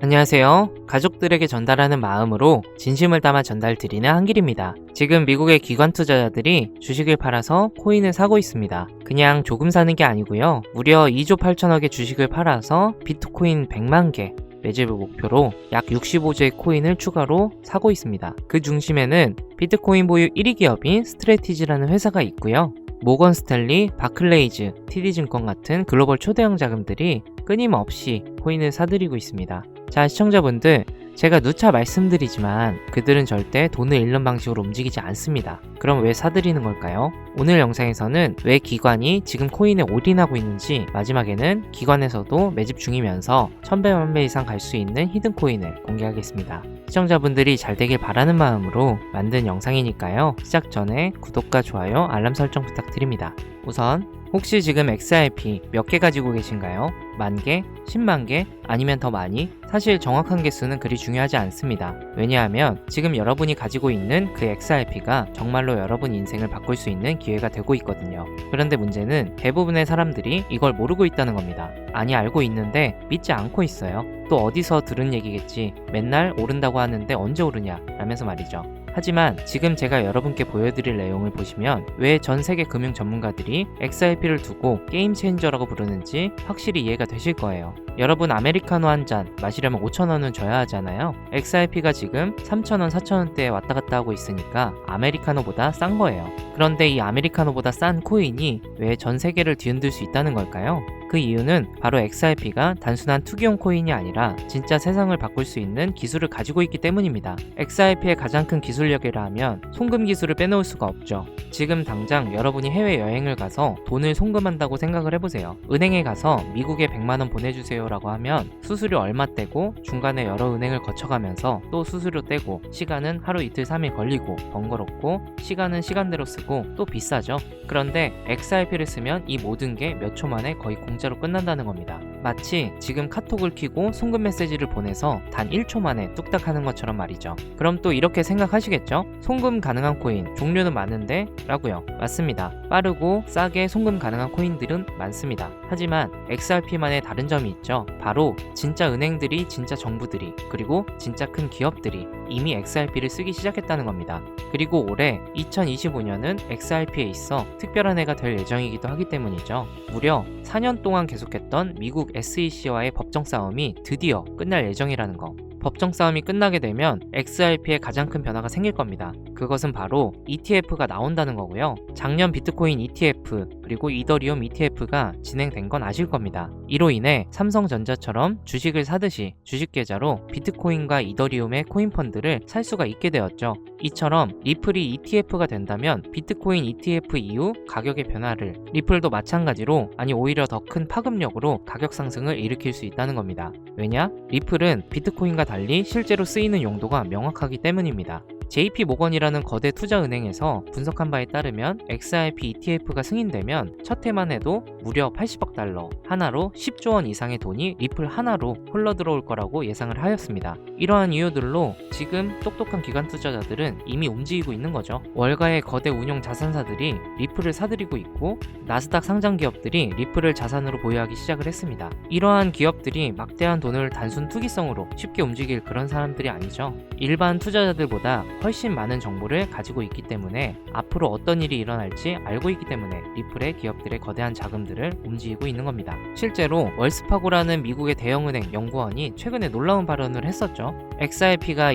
안녕하세요. 가족들에게 전달하는 마음으로 진심을 담아 전달드리는 한길입니다. 지금 미국의 기관 투자자들이 주식을 팔아서 코인을 사고 있습니다. 그냥 조금 사는 게 아니고요. 무려 2조 8천억의 주식을 팔아서 비트코인 100만 개 매집을 목표로 약 65조의 코인을 추가로 사고 있습니다. 그 중심에는 비트코인 보유 1위 기업인 스트래티지라는 회사가 있고요. 모건 스탠리, 바클레이즈, TD증권 같은 글로벌 초대형 자금들이 끊임없이 코인을 사들이고 있습니다. 자, 시청자분들, 제가 누차 말씀드리지만 그들은 절대 돈을 잃는 방식으로 움직이지 않습니다. 그럼 왜 사들이는 걸까요? 오늘 영상에서는 왜 기관이 지금 코인에 올인하고 있는지, 마지막에는 기관에서도 매집 중이면서 1000배 만배 이상 갈 수 있는 히든 코인을 공개하겠습니다. 시청자분들이 잘 되길 바라는 마음으로 만든 영상이니까요. 시작 전에 구독과 좋아요, 알람 설정 부탁드립니다. 우선 혹시 지금 XRP 몇 개 가지고 계신가요? 10,000개? 100,000개? 아니면 더 많이? 사실 정확한 개수는 그리 중요하지 않습니다. 왜냐하면 지금 여러분이 가지고 있는 그 XRP가 정말로 여러분 인생을 바꿀 수 있는 기회가 되고 있거든요. 그런데 문제는 대부분의 사람들이 이걸 모르고 있다는 겁니다. 아니, 알고 있는데 믿지 않고 있어요. 또 어디서 들은 얘기겠지. 맨날 오른다고 하는데 언제 오르냐? 라면서 말이죠. 하지만 지금 제가 여러분께 보여드릴 내용을 보시면 왜 전 세계 금융 전문가들이 XRP를 두고 게임 체인저라고 부르는지 확실히 이해가 되실 거예요. 여러분, 아메리카노 한 잔 마시려면 5,000원은 줘야 하잖아요. XRP가 지금 3,000원, 4,000원대에 왔다 갔다 하고 있으니까 아메리카노보다 싼 거예요. 그런데 이 아메리카노보다 싼 코인이 왜 전 세계를 뒤흔들 수 있다는 걸까요? 그 이유는 바로 XRP가 단순한 투기용 코인이 아니라 진짜 세상을 바꿀 수 있는 기술을 가지고 있기 때문입니다. XRP의 가장 큰 기술력이라 하면 송금 기술을 빼놓을 수가 없죠. 지금 당장 여러분이 해외여행을 가서 돈을 송금한다고 생각을 해보세요. 은행에 가서 미국에 100만원 보내주세요 라고 하면 수수료 얼마 떼고 중간에 여러 은행을 거쳐가면서 또 수수료 떼고 시간은 하루 이틀 3일 걸리고 번거롭고 시간은 시간대로 쓰고 또 비싸죠. 그런데 XRP를 쓰면 이 모든 게 몇 초 만에 거의 공짜로 끝난다는 겁니다. 마치 지금 카톡을 켜고 송금 메시지를 보내서 단 1초 만에 뚝딱 하는 것처럼 말이죠. 그럼 또 이렇게 생각하시겠죠? 송금 가능한 코인 종류는 많은데? 라고요. 맞습니다. 빠르고 싸게 송금 가능한 코인들은 많습니다. 하지만 XRP만의 다른 점이 있죠. 바로 진짜 은행들이, 진짜 정부들이, 그리고 진짜 큰 기업들이 이미 XRP를 쓰기 시작했다는 겁니다. 그리고 올해 2025년은 XRP에 있어 특별한 해가 될 예정이기도 하기 때문이죠. 무려 4년 동안 계속했던 미국 SEC와의 법정 싸움이 드디어 끝날 예정이라는 거. 법정 싸움이 끝나게 되면 XRP에 가장 큰 변화가 생길 겁니다. 그것은 바로 ETF가 나온다는 거고요. 작년 비트코인 ETF 그리고 이더리움 ETF가 진행된 건 아실 겁니다. 이로 인해 삼성전자처럼 주식을 사듯이 주식 계좌로 비트코인과 이더리움의 코인 펀드를 살 수가 있게 되었죠. 이처럼 리플이 ETF가 된다면 비트코인 ETF 이후 가격의 변화를, 리플도 마찬가지로, 아니 오히려 더 큰 파급력으로 가격 상승을 일으킬 수 있다는 겁니다. 왜냐? 리플은 비트코인과 달리 실제로 쓰이는 용도가 명확하기 때문입니다. JP모건이라는 거대 투자은행에서 분석한 바에 따르면 XRP ETF가 승인되면 첫 해만 해도 무려 80억 달러, 하나로 10조 원 이상의 돈이 리플 하나로 흘러들어올 거라고 예상을 하였습니다. 이러한 이유들로 지금 똑똑한 기관 투자자들은 이미 움직이고 있는 거죠. 월가의 거대 운용 자산사들이 리플을 사들이고 있고 나스닥 상장 기업들이 리플을 자산으로 보유하기 시작을 했습니다. 이러한 기업들이 막대한 돈을 단순 투기성으로 쉽게 움직일 그런 사람들이 아니죠. 일반 투자자들보다 훨씬 많은 정보를 가지고 있기 때문에 앞으로 어떤 일이 일어날지 알고 있기 때문에 리플의 기업들의 거대한 자금들을 움직이고 있는 겁니다. 실제로 월스파고라는 미국의 대형은행 연구원이 최근에 놀라운 발언을 했었죠. XRP가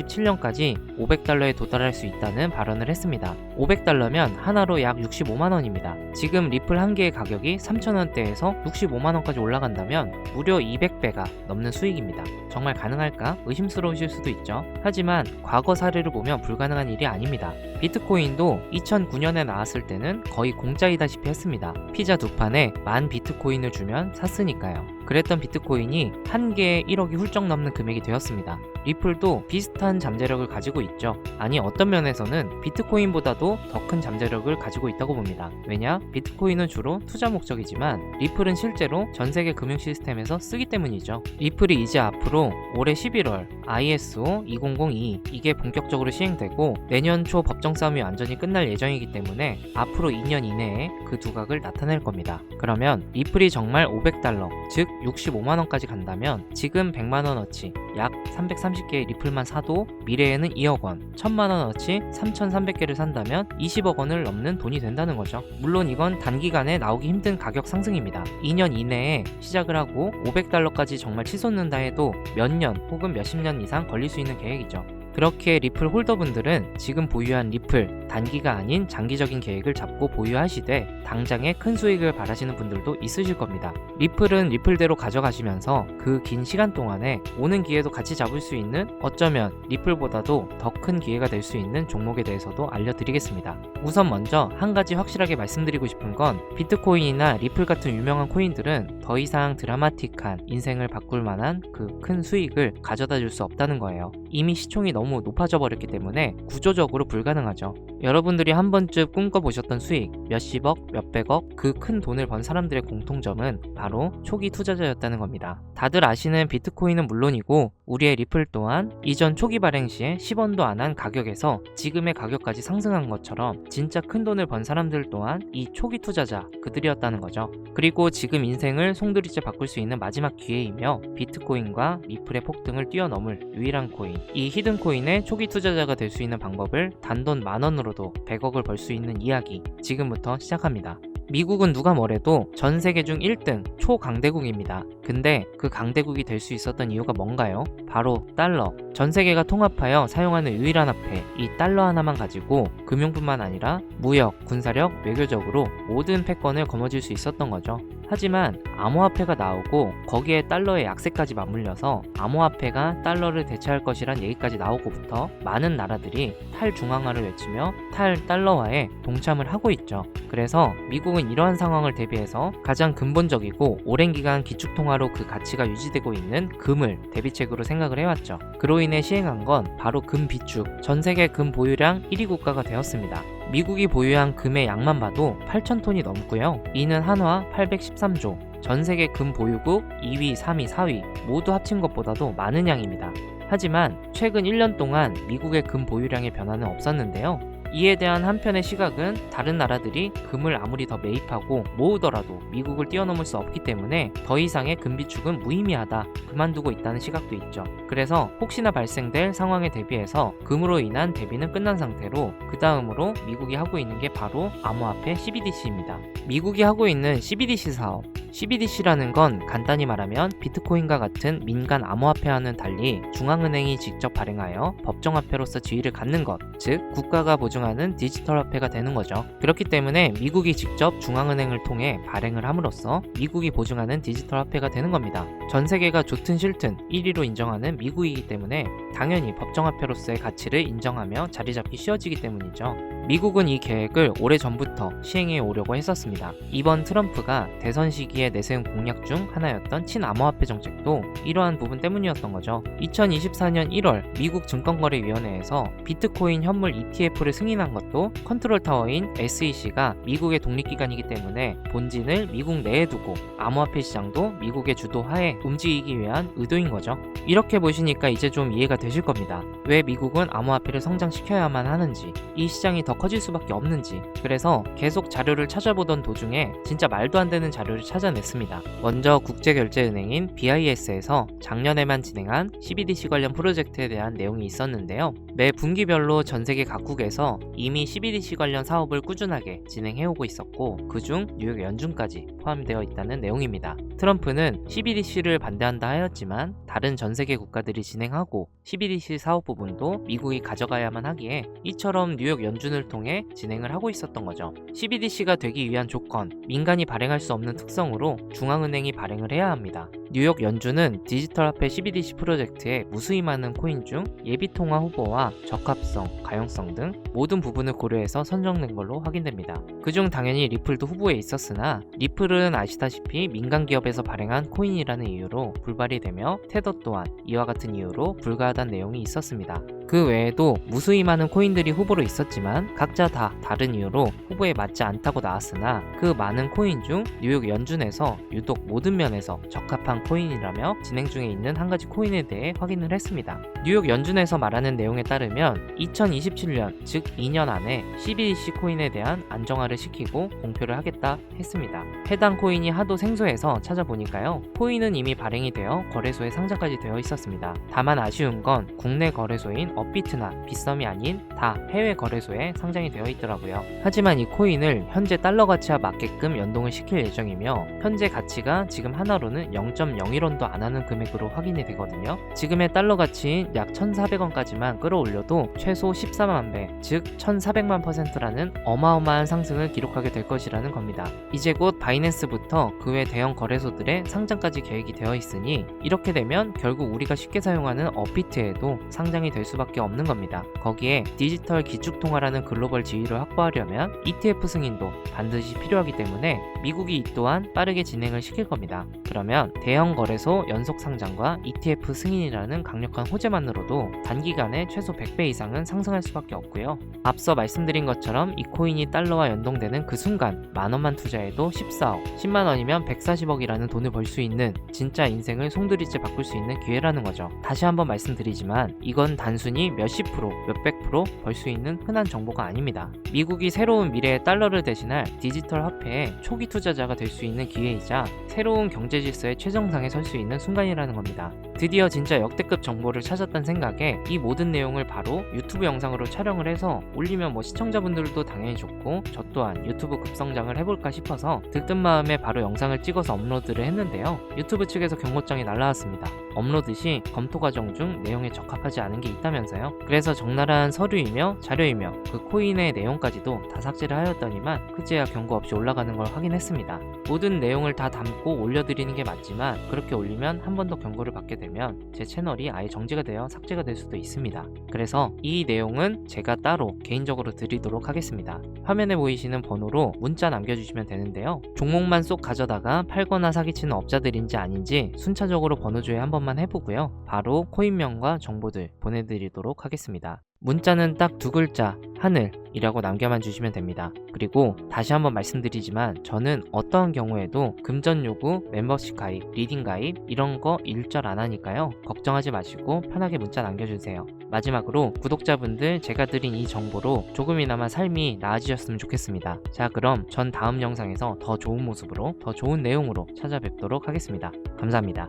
2027년까지 500달러에 도달할 수 있다는 발언을 했습니다. 500달러면 하나로 약 65만원입니다. 지금 리플 한 개의 가격이 3,000원대에서 65만원까지 올라간다면 무려 200배가 넘는 수익입니다. 정말 가능할까? 의심스러우실 수도 있죠. 하지만 과거 사례를 보면 불가능한 일이 아닙니다. 비트코인도 2009년에 나왔을 때는 거의 공짜이다시피 했습니다. 피자 2판에 10,000 비트코인을 주면 샀으니까요. 그랬던 비트코인이 한 개에 1억이 훌쩍 넘는 금액이 되었습니다. 리플도 비슷한 잠재력을 가지고 있죠. 아니, 어떤 면에서는 비트코인보다도 더 큰 잠재력을 가지고 있다고 봅니다. 왜냐? 비트코인은 주로 투자 목적이지만 리플은 실제로 전 세계 금융 시스템에서 쓰기 때문이죠. 리플이 이제 앞으로 올해 11월 ISO 2002 이게 본격적으로 시행되고 내년 초 법정 싸움이 완전히 끝날 예정이기 때문에 앞으로 2년 이내에 그 두각을 나타낼 겁니다. 그러면 리플이 정말 500달러, 즉 65만원까지 간다면 지금 100만원어치 약 330개의 리플만 사도 미래에는 2억원, 1000만원어치 3300개를 산다면 20억원을 넘는 돈이 된다는 거죠. 물론 이건 단기간에 나오기 힘든 가격 상승입니다. 2년 이내에 시작을 하고 500달러까지 정말 치솟는다 해도 몇 년 혹은 몇십 년 이상 걸릴 수 있는 계획이죠. 그렇게 리플 홀더분들은 지금 보유한 리플 단기가 아닌 장기적인 계획을 잡고 보유하시되 당장에 큰 수익을 바라시는 분들도 있으실 겁니다. 리플은 리플대로 가져가시면서 그 긴 시간 동안에 오는 기회도 같이 잡을 수 있는, 어쩌면 리플보다도 더 큰 기회가 될 수 있는 종목에 대해서도 알려드리겠습니다. 우선 먼저 한 가지 확실하게 말씀드리고 싶은 건 비트코인이나 리플 같은 유명한 코인들은 더 이상 드라마틱한 인생을 바꿀 만한 그 큰 수익을 가져다 줄 수 없다는 거예요. 이미 시총이 너무 높아져 버렸기 때문에 구조적으로 불가능하죠. 여러분들이 한 번쯤 꿈꿔보셨던 수익, 몇십억, 몇백억, 그 큰 돈을 번 사람들의 공통점은 바로 초기 투자자였다는 겁니다. 다들 아시는 비트코인은 물론이고 우리의 리플 또한 이전 초기 발행 시에 10원도 안 한 가격에서 지금의 가격까지 상승한 것처럼 진짜 큰 돈을 번 사람들 또한 이 초기 투자자 그들이었다는 거죠. 그리고 지금 인생을 송두리째 바꿀 수 있는 마지막 기회이며 비트코인과 리플의 폭등을 뛰어넘을 유일한 코인, 이 히든 코인의 초기 투자자가 될 수 있는 방법을 단돈 10,000원으로도 100억을 벌 수 있는 이야기 지금부터 시작합니다. 미국은 누가 뭐래도 전 세계 중 1등 초강대국입니다. 근데 그 강대국이 될 수 있었던 이유가 뭔가요? 바로 달러. 전 세계가 통합하여 사용하는 유일한 화폐, 이 달러 하나만 가지고 금융뿐만 아니라 무역, 군사력, 외교적으로 모든 패권을 거머쥘 수 있었던 거죠. 하지만 암호화폐가 나오고 거기에 달러의 약세까지 맞물려서 암호화폐가 달러를 대체할 것이란 얘기까지 나오고부터 많은 나라들이 탈중앙화를 외치며 탈달러화에 동참을 하고 있죠. 그래서 미국은 이러한 상황을 대비해서 가장 근본적이고 오랜 기간 기축통화로 그 가치가 유지되고 있는 금을 대비책으로 생각을 해왔죠. 그로 인해 시행한 건 바로 금 비축, 전 세계 금 보유량 1위 국가가 되었습니다. 미국이 보유한 금의 양만 봐도 8,000톤이 넘고요. 이는 한화 813조, 전 세계 금 보유국 2위, 3위, 4위 모두 합친 것보다도 많은 양입니다. 하지만 최근 1년 동안 미국의 금 보유량의 변화는 없었는데요. 이에 대한 한편의 시각은 다른 나라들이 금을 아무리 더 매입하고 모으더라도 미국을 뛰어넘을 수 없기 때문에 더 이상의 금 비축은 무의미하다, 그만두고 있다는 시각도 있죠. 그래서 혹시나 발생될 상황에 대비해서 금으로 인한 대비는 끝난 상태로 그 다음으로 미국이 하고 있는 게 바로 암호화폐 CBDC입니다. 미국이 하고 있는 CBDC 사업, CBDC라는 건 간단히 말하면 비트코인과 같은 민간 암호화폐와는 달리 중앙은행이 직접 발행하여 법정화폐로서 지위를 갖는 것, 즉 국가가 보증하는 디지털 화폐가 되는 거죠. 그렇기 때문에 미국이 직접 중앙은행을 통해 발행을 함으로써 미국이 보증하는 디지털 화폐가 되는 겁니다. 전 세계가 좋든 싫든 1위로 인정하는 미국이기 때문에 당연히 법정화폐로서의 가치를 인정하며 자리 잡기 쉬워지기 때문이죠. 미국은 이 계획을 오래전부터 시행해 오려고 했었습니다. 이번 트럼프가 대선 시기에 내세운 공약 중 하나였던 친암호화폐 정책도 이러한 부분 때문이었던 거죠. 2024년 1월 미국 증권거래위원회에서 비트코인 현물 ETF를 승인한 것도 컨트롤 타워인 SEC가 미국의 독립기관이기 때문에 본진을 미국 내에 두고 암호화폐 시장도 미국의 주도하에 움직이기 위한 의도인 거죠. 이렇게 보시니까 이제 좀 이해가 되실 겁니다. 왜 미국은 암호화폐를 성장시켜야만 하는지, 이 시장이 더 커질 수밖에 없는지. 그래서 계속 자료를 찾아보던 도중에 진짜 말도 안 되는 자료를 찾아냈습니다. 먼저 국제결제은행인 BIS에서 작년에만 진행한 CBDC 관련 프로젝트에 대한 내용이 있었는데요. 매 분기별로 전 세계 각국에서 이미 CBDC 관련 사업을 꾸준하게 진행해오고 있었고 그중 뉴욕 연준까지 포함되어 있다는 내용입니다. 트럼프는 CBDC를 반대한다 하였지만 다른 전 세계 국가들이 진행하고 CBDC 사업 부분도 미국이 가져가야만 하기에 이처럼 뉴욕 연준을 통해 진행을 하고 있었던 거죠. CBDC가 되기 위한 조건, 민간이 발행할 수 없는 특성으로 중앙은행이 발행을 해야 합니다. 뉴욕 연준은 디지털 화폐 CBDC 프로젝트에 무수히 많은 코인 중 예비통화 후보와 적합성, 가용성 등 모든 부분을 고려해서 선정된 걸로 확인됩니다. 그중 당연히 리플도 후보에 있었으나 리플은 아시다시피 민간 기업에서 발행한 코인이라는 이유로 불발이 되며 테더 또한 이와 같은 이유로 불가하다는 내용이 있었습니다. 그 외에도 무수히 많은 코인들이 후보로 있었지만 각자 다 다른 이유로 후보에 맞지 않다고 나왔으나 그 많은 코인 중 뉴욕 연준에서 유독 모든 면에서 적합한 코인이라며 진행 중에 있는 한 가지 코인에 대해 확인을 했습니다. 뉴욕 연준에서 말하는 내용에 따르면 2027년 즉 2년 안에 CBDC 코인에 대한 안정화를 시키고 공표를 하겠다 했습니다. 해당 코인이 하도 생소해서 찾아보니까요. 코인은 이미 발행이 되어 거래소에 상장까지 되어 있었습니다. 다만 아쉬운 건 국내 거래소인 업비트나 빗썸이 아닌 다 해외 거래소에 상장이 되어 있더라고요. 하지만 이 코인을 현재 달러 가치와 맞게끔 연동을 시킬 예정이며 현재 가치가 지금 하나로는 0.01원도 안 하는 금액으로 확인이 되거든요. 지금의 달러 가치인 약 1,400원까지만 끌어올려도 최소 14만 배, 즉 1,400만 %라는 어마어마한 상승을 기록하게 될 것이라는 겁니다. 이제 곧 바이낸스부터 그 외 대형 거래소들의 상장까지 계획이 되어 있으니 이렇게 되면 결국 우리가 쉽게 사용하는 업비트에도 상장이 될 수밖에 없는 겁니다. 거기에 디지털 기축통화라는 글로벌 지위를 확보하려면 ETF 승인도 반드시 필요하기 때문에 미국이 이 또한 빠르게 진행을 시킬 겁니다. 그러면 대형 거래소 연속 상장과 ETF 승인이라는 강력한 호재만으로도 단기간에 최소 100배 이상은 상승할 수밖에 없고요. 앞서 말씀드린 것처럼 이 코인이 달러와 연동되는 그 순간 만원만 투자해도 14억, 10만 원이면 140억이라는 돈을 벌 수 있는 진짜 인생을 송두리째 바꿀 수 있는 기회라는 거죠. 다시 한번 말씀드리지만 이건 단순히 몇십 프로, 몇백 프로 벌 수 있는 흔한 정보가 아닙니다. 미국이 새로운 미래의 달러를 대신할 디지털 화폐의 초기 투자자가 될 수 있는 기회이자 새로운 경제 질서의 최정상에 설 수 있는 순간이라는 겁니다. 드디어 진짜 역대급 정보를 찾았다는 생각에 이 모든 내용을 바로 유튜브 영상으로 촬영을 해서 올리면 시청자분들도 당연히 좋고 저 또한 유튜브 급성장을 해볼까 싶어서 들뜬 마음에 바로 영상을 찍어서 업로드를 했는데요. 유튜브 측에서 경고장이 날라왔습니다. 업로드 시 검토 과정 중 내용에 적합하지 않은 게 있다면서요. 그래서 적나라한 서류이며 자료이며 그 코인의 내용까지도 다 삭제를 하였더니만 그제야 경고 없이 올라가는 걸 확인했습니다. 모든 내용을 다 담고 올려드리는 게 맞지만 그렇게 올리면 한 번 더 경고를 받게 되면 제 채널이 아예 정지가 되어 삭제가 될 수도 있습니다. 그래서 이 내용은 제가 따로 개인적으로 드리도록 하겠습니다. 화면에 보이시는 번호로 문자 남겨주시면 되는데요. 종목만 쏙 가져다가 팔거나 사기치는 업자들인지 아닌지 순차적으로 번호 조회 한 번만 해보고요. 바로 코인명과 정보들 보내드리도록 하겠습니다. 문자는 딱 두 글자, 하늘이라고 남겨만 주시면 됩니다. 그리고 다시 한번 말씀드리지만 저는 어떠한 경우에도 금전 요구, 멤버십 가입, 리딩 가입 이런 거 일절 안 하니까요. 걱정하지 마시고 편하게 문자 남겨주세요. 마지막으로 구독자분들 제가 드린 이 정보로 조금이나마 삶이 나아지셨으면 좋겠습니다. 자, 그럼 전 다음 영상에서 더 좋은 모습으로 더 좋은 내용으로 찾아뵙도록 하겠습니다. 감사합니다.